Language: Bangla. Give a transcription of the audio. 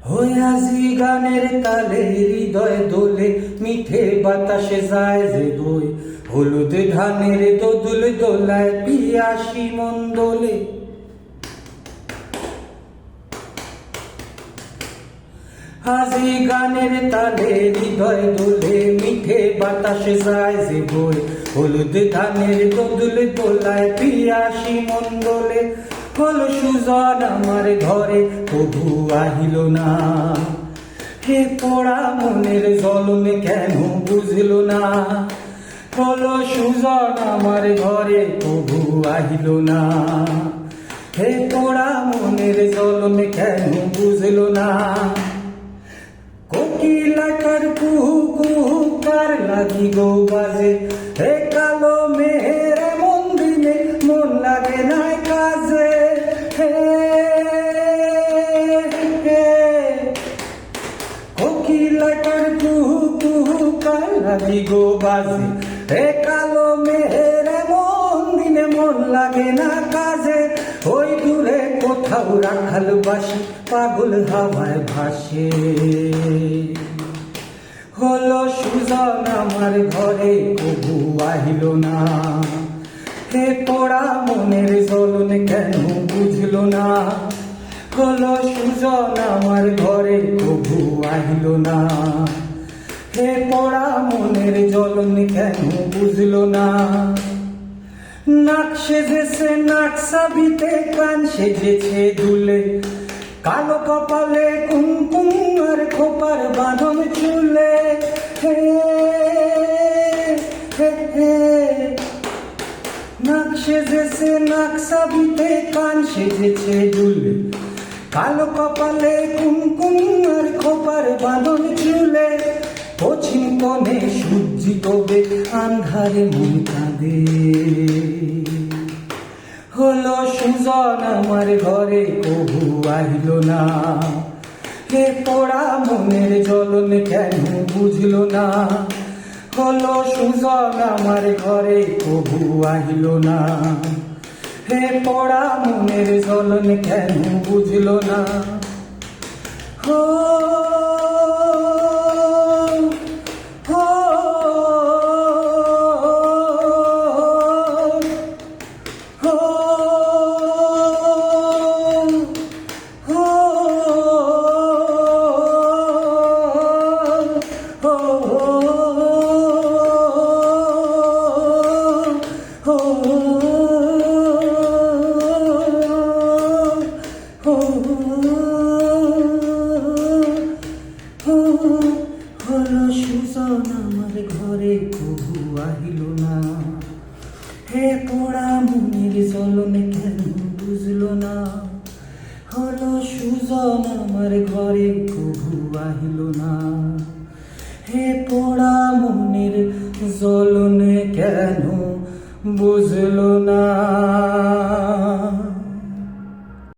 আজি গানের তালে হৃদয় দোলে, মিঠে বাতাসে যায় যে বই, হলুদ ধানের দোদুল দোলায় পিয়াসি মন দোলে। আজি গানের তালে হৃদয় দোলে, মিঠে বাতাসে যায় যে বই, হলুদ ধানের দোদুল দোলায় পিয়াসি মন দোলে। হল সুজন আমার ঘরে তবু আহিল না, হে পোড়া মনের জ্বলনে কেন বুঝল না। হল সুজন আমার ঘরে তবু আহিল না, হে পোড়া মনের জ্বলনে কেন বুঝল না। কোকিলাকার কুহু কুহু কার লাগি গো বাজে, হে কালো মেহের মন দিনে মন লাগে না কাজে। কোকিলাকার কুহু কুহু কার লাগি গো বাজে, হে কালো মেহের মন দিনে মন লাগে না কাজে। ওই দূরে কোথাও রাখাল বাসি পাগল হাওয়ায় ভাসে। হলো সুজন আমার ঘরে কবু আহিল না, হে পোড়া মনের জ্বলন কেন বুঝল না। হলো সুজন আমার ঘরে কবু আহিল না, হে পোড়া মনের জ্বলন কেন বুঝল না। নাক সেজেছে নাক সাবিতে, কান সেজেছে দুলে, কালো কপালে কুমকুম আর খোপার বাঁধন চুলে। নাক সেজেছে নাক সাবিতে, কান সেজেছে দুলে, কালো কপালে কুমকুম আর খোপার বাঁধন চুলে। পশ্চিম কোণে সূর্যি ডোবে, আন্ধারে মন কাঁদে। হলো সুজন আমার ঘরে কবু আহিল না, হে পোড়া মনের জ্বলন কেন বুঝল না। হলো সুজন আমার ঘরে কবু আহিল না, হে পোড়া মনের জ্বলন কেন বুঝল না। হো হলো সুজন আমার ঘরে কবু আহিল না, হে পোড়া মনের জ্বলন কেন বুঝল না। হলো সুজন আমার ঘরে কবু আহিল না, হে পোড়া মনের জ্বলন কেন বুঝল না।